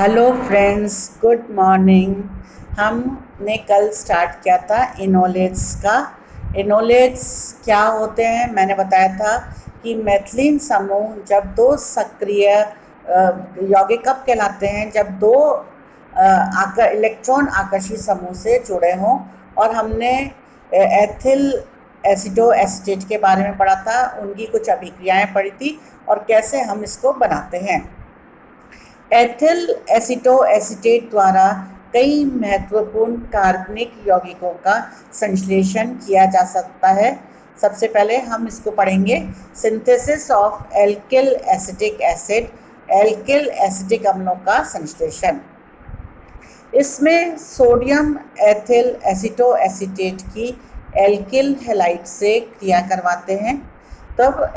Hello friends, good morning. हमने कल start किया था इनोलेट्स का। इनोलेट्स क्या होते हैं मैंने बताया था कि मैथिलीन समूह जब दो सक्रिय यौगिक कब कहलाते हैं, जब दो इलेक्ट्रॉन आकर्षी समूह से जुड़े हों। और हमने एथिल एसिडो एसिटेट के बारे में पढ़ा था, उनकी कुछ अभिक्रियाएं पढ़ी थी और कैसे हम इसको बनाते हैं। एथिल एसिटो एसिटेट द्वारा कई महत्वपूर्ण कार्बनिक यौगिकों का संश्लेषण किया जा सकता है। सबसे पहले हम इसको पढ़ेंगे, synthesis of alkyl acetic acid, alkyl acetic अम्लों का संश्लेषण। इसमें सोडियम एथिल एसिटो एसिटेट की एल्किल हैलाइड से क्रिया करवाते हैं। तब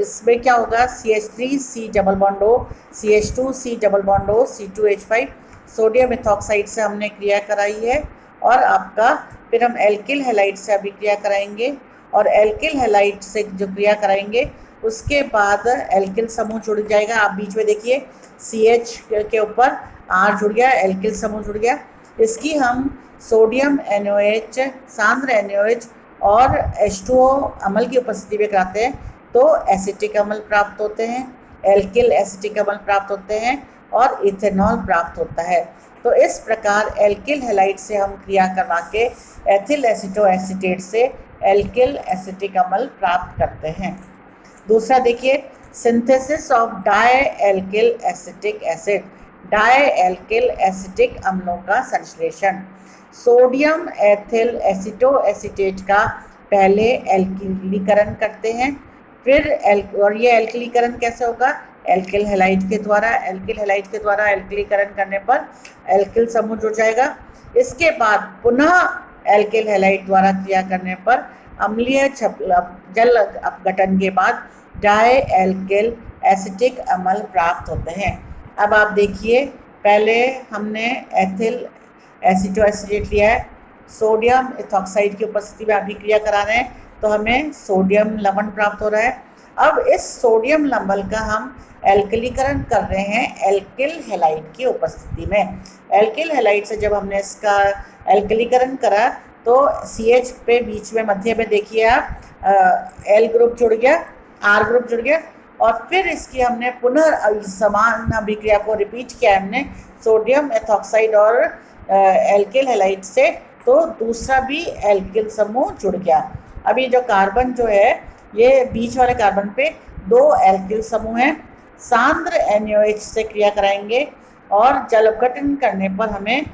इसमें क्या होगा, CH3 double bond O, CH2 double bond O, C2H5, sodium ethoxide से हमने क्रिया कराई है। और आपका फिर हम एल्किल हैलाइड से अभी क्रिया कराएंगे, और एल्किल हैलाइड से जो क्रिया कराएंगे उसके बाद एल्किल समूह जुड़ जाएगा। आप बीच में देखिए CH के ऊपर R जुड़ गया, एल्किल समूह जुड़ गया। इसकी हम सोडियम NaOH, सांद्र NaOH और H2O अम्ल की उपस्थिति में कराते हैं तो एसिटिक अम्ल प्राप्त होते हैं, एल्किल एसिटिक अम्ल प्राप्त होते हैं और इथेनॉल प्राप्त होता है। तो इस प्रकार एल्किल हैलाइड से हम क्रिया करवा के एथिल एसिटो एसिटेट से एल्किल एसिटिक अम्ल प्राप्त करते हैं। दूसरा देखिए, synthesis of dialkyl acetic acid, dialkyl acetic अम्लों का संश्लेषण। सोडियम एथिल एसिटो एसिटेट का पहले एल्किलीकरण करते हैं, फिर और ये एल्किलीकरण कैसे होगा, एल्किल हैलाइड के द्वारा। एल्किल हैलाइड के द्वारा एल्किलीकरण करने पर एल्किल समूह जुड़ जाएगा। इसके बाद पुनः एल्किल हैलाइड द्वारा क्रिया करने पर अम्लीय जल अपघटन के बाद डाई एल्किल एसिटिक अम्ल प्राप्त होते हैं। अब आप देखिए, पहले हमने एथिल एसिटो एसिटेट लिया है, सोडियम इथॉक्साइड की उपस्थिति में अभिक्रिया करा रहे हैं तो हमें सोडियम लवण प्राप्त हो रहा है। अब इस सोडियम लवण का हम एल्किलीकरण कर रहे हैं एल्किल हैलाइड की उपस्थिति में। एल्किल हैलाइड से जब हमने इसका एल्किलीकरण करा तो CH पे बीच में मध्य में देखिए आप L ग्रुप जुड़ गया, R ग्रुप जुड़ गया, और फिर इसकी हमने पुनः समान अभिक्रिया को रिपीट किया हमने सोडियम एथॉक्साइड और एल्किल हैलाइड से, तो दूसरा भी एल्किल समूह जुड़ गया। अभी जो कार्बन जो है, ये बीच वाले कार्बन पे दो एल्किल समूह हैं। सांद्र NaOH से क्रिया कराएंगे और जल अपघटन करने पर हमें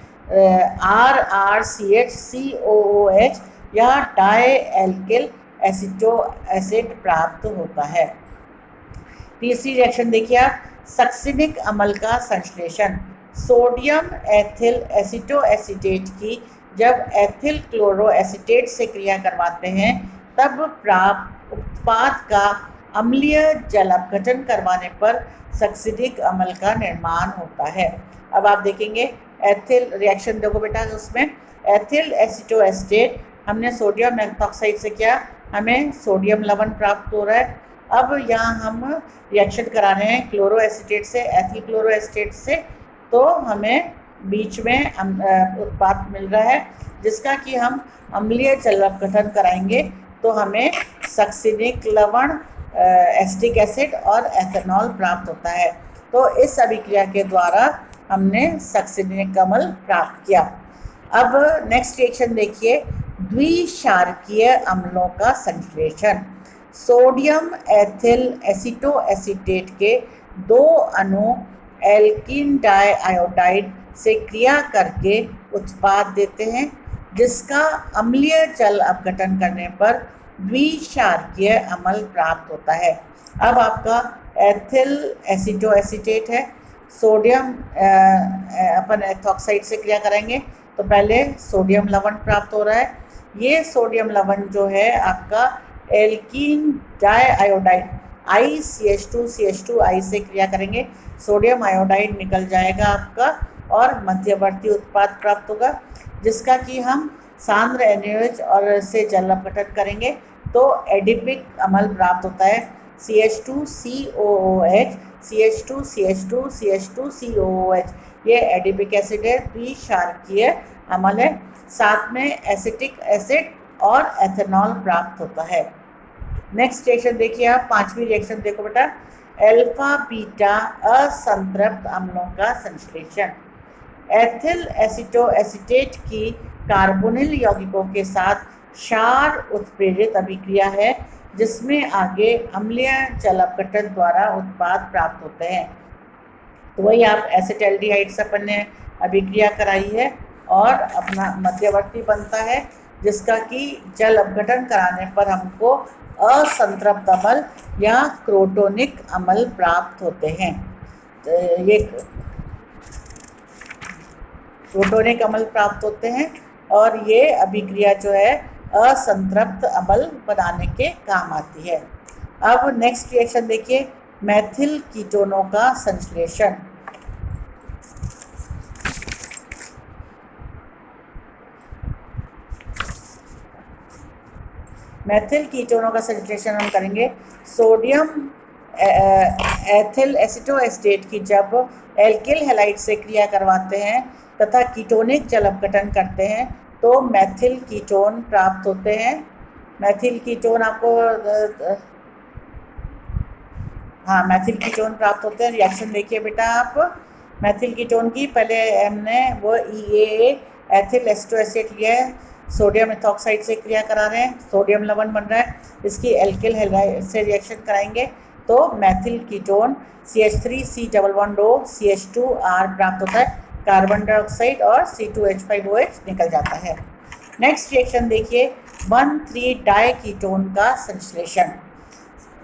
RRCH या डाई एल्किल एसिटो एसिड प्राप्त होता है। तीसरी रिएक्शन देखिए आप, सक्सिनिक अम्ल का संश्लेषण। सोडियम एथिल एसिटो एसिटेट की जब एथिल क्लोरो एसिटेट से क्रिया करवाते हैं तब प्राप्त उत्पाद का अम्लीय जल अपघटन करवाने पर सक्सिनिक अम्ल का निर्माण होता है। अब आप देखेंगे एथिल रिएक्शन, देखो बेटा, उसमें एथिल एसिटो एसिटेट हमने सोडियम एथॉक्साइड से किया, हमें सोडियम लवण प्राप्त हो रहा है। अब यहाँ हम रिएक्शन करा रहे हैं क्लोरो एसिटेट से एथिल क्लोरो एसिटेट से, तो हमें बीच में उत्पाद मिल रहा है जिसका कि हम अम्लीय जल अपघटन कराएंगे तो हमें सक्सिनिक लवण, एसिटिक एसिड और एथेनॉल प्राप्त होता है। तो इस अभिक्रिया के द्वारा हमने सक्सिनिक अम्ल प्राप्त किया। अब नेक्स्ट रिएक्शन देखिए, द्विक्षारकीय अम्लों का संश्लेषण। सोडियम एथिल एसिटो एसिटेट के दो अणु एल्कीन डाइआयोडाइड से क्रिया करके उत्पाद देते हैं जिसका अम्लीय जल अपघटन करने पर द्विक्षारकीय अम्ल प्राप्त होता है। अब आपका एथिल एसिटो एसिटेट है, सोडियम अपन एथॉक्साइड से क्रिया करेंगे तो पहले सोडियम लवण प्राप्त हो रहा है। ये सोडियम लवण जो है आपका एल्कीन डाइआयोडाइड ICH2 से क्रिया करेंगे, सोडियम आयोडाइड निकल जाएगा आपका और मध्यवर्ती उत्पाद प्राप्त होगा जिसका कि हम सांद्र NaOH और से जल अपघटन करेंगे तो एडिपिक अम्ल प्राप्त होता है। CH2COOH, CH2CH2CH2COOH, ये एडिपिक एसिड है, पी क्षारकीय अम्ल है, साथ में एसिटिक एसिड और एथेनॉल प्राप्त होता है। नेक्स्ट रिएक्शन देखिए आप, पांचवी रिएक्शन देखो बेटा, अल्फा बीटा असंतृप्त अम्लों का संश्लेषण। एथिल एसिटोएसिटेट की कार्बोनिल यौगिकों के साथ क्षार उत्प्रेरित अभिक्रिया है, जिसमें आगे अम्लीय जल अपघटन द्वारा उत्पाद प्राप्त होते हैं। तो वही आप एसिटल्डिहाइड से अपन ने अभिक्रिया कराई है और अपना मध्यवर्ती बनता है, जिसका कि जल अपघटन कराने पर हमको असंतृप्त अम्ल या क्रोटोनिक अम्ल प्राप्त होते हैं। तो ये क्रोटोनिक अम्ल प्राप्त होते हैं और ये अभिक्रिया जो है असंतृप्त अम्ल बनाने के काम आती है। अब नेक्स्ट रिएक्शन देखिए, मैथिल कीटोनों का संश्लेषण। मैथिल कीटोनों का संश्लेषण हम करेंगे सोडियम एथिल एसिटोएस्टेट की जब एल्किल हैलाइड से क्रिया करवाते हैं तथा कीटोनिक जल अपघटन करते हैं तो मैथिल कीटोन प्राप्त होते हैं। मैथिल कीटोन आपको मैथिल कीटोन प्राप्त होते हैं। रिएक्शन देखिए बेटा आप, मैथिल कीटोन की पहले हमने वो EAA एथिल एसिटोएस्टेट लिया है, सोडियम इथॉक्साइड से क्रिया करा रहे हैं, सोडियम लवण बन रहा है, इसकी एल्किल हैलाइड से रिएक्शन कराएंगे तो Maithil ketone CH3C double bond O CH2R प्राप्त होता है, कार्बन डाइऑक्साइड और C2H5OH निकल जाता है। नेक्स्ट रिएक्शन देखिए, 1,3 डाई कीटोन का संश्लेषण।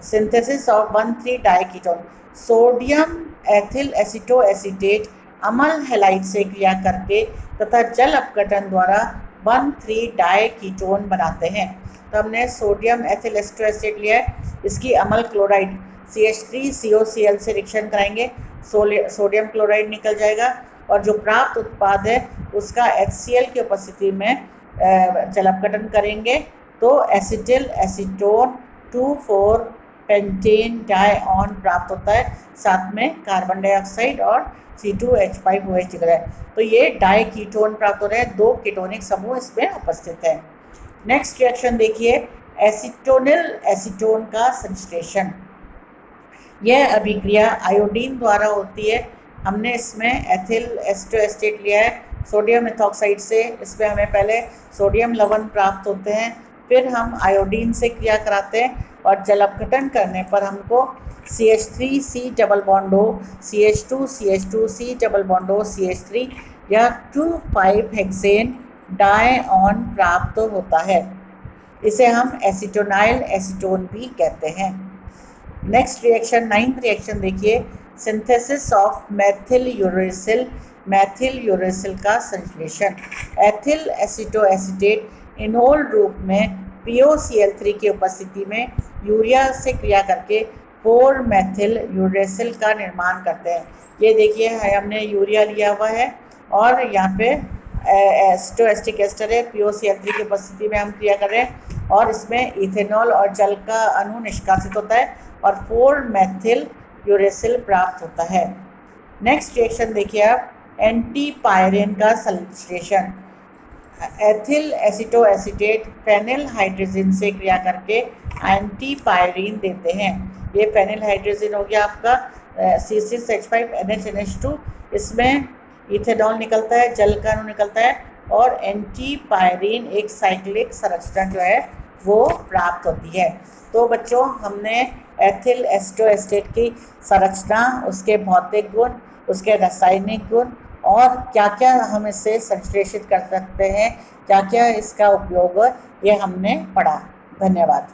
Synthesis of 1,3 di ketone. Sodium ethyl acetoacetate अम्ल हैलाइड से क्रिया करके तथा जल अपघटन द्वारा 1,3 डाई कीटोन बनाते हैं। तो हमने सोडियम एथिल एसिटोएसिटेट लिया है, इसकी अम्ल क्लोराइड CH3COCl से रिएक्शन कराएंगे, सोडियम क्लोराइड निकल जाएगा और जो प्राप्त उत्पाद है उसका HCl की उपस्थिति में जल अपघटन करेंगे तो एसिटिल एसीटोन 2,4 पेंटेन डाइऑन प्राप्त होता है, साथ में कार्बन डाइऑक्साइड और C2H5OH निकल है। तो ये डाई कीटोन प्राप्त हो रहे हैं, 2 कीटोनिक समूह इसमें उपस्थित है। नेक्स्ट रिएक्शन देखिए, एसीटोनिल एसीटोन का संश्लेषण। यह अभिक्रिया आयोडीन द्वारा होती है। हमने इसमें एथिल एसिटोएस्टेट लिया है सोडियम इथॉक्साइड से, इसमें हमें पहले सोडियम लवण प्राप्त होते हैं, फिर हम आयोडीन से क्रिया कराते हैं और जल अपघटन करने पर हमको CH3C double bond O CH2CH2C double bond O CH3 या 2,5 हेक्सेन डाइऑन प्राप्त होता है। इसे हम एसीटोनाइल एसीटोन भी कहते हैं। नेक्स्ट रिएक्शन, 9th रिएक्शन देखिए, synthesis of Maithil uracil. Maithil uracil का संश्लेषण। एथिल एसिटोएसिटेट इनोल रूप में POCl3 की उपस्थिति में यूरिया से क्रिया करके 4 मैथिल यूरेसिल का निर्माण करते हैं। ये देखिए हमने यूरिया लिया हुआ है और यहाँ पे एसिटोएस्टिक एस्टर है, POCl3 की उपस्थिति में हम क्रिया कर रहे हैं और इसमें इथेनॉल और जल का अणु निष्कासित होता है और 4 मैथिल यूरेसिल प्राप्त होता है। नेक्स्ट रिएक्शन देखिए आप, एंटीपायरेन का संश्लेषण। एथिल एसिटोएसिटेट फेनिल हाइड्रोजन से क्रिया करके एंटीपायरीन देते हैं। ये फेनिल हाइड्रोजन हो गया आपका C6H5NH2, इसमें इथेनॉल निकलता है, जल का अणु निकलता है और एंटीपायरीन एक साइक्लिक संरचना जो है वो प्राप्त होती है। तो बच्चों हमने एथिल एसिटोएस्टेट की संरचना, उसके भौतिक गुण, उसके रासायनिक गुण और क्या क्या हम इससे संश्लेषित कर सकते हैं, क्या क्या इसका उपयोग है, ये हमने पढ़ा। धन्यवाद।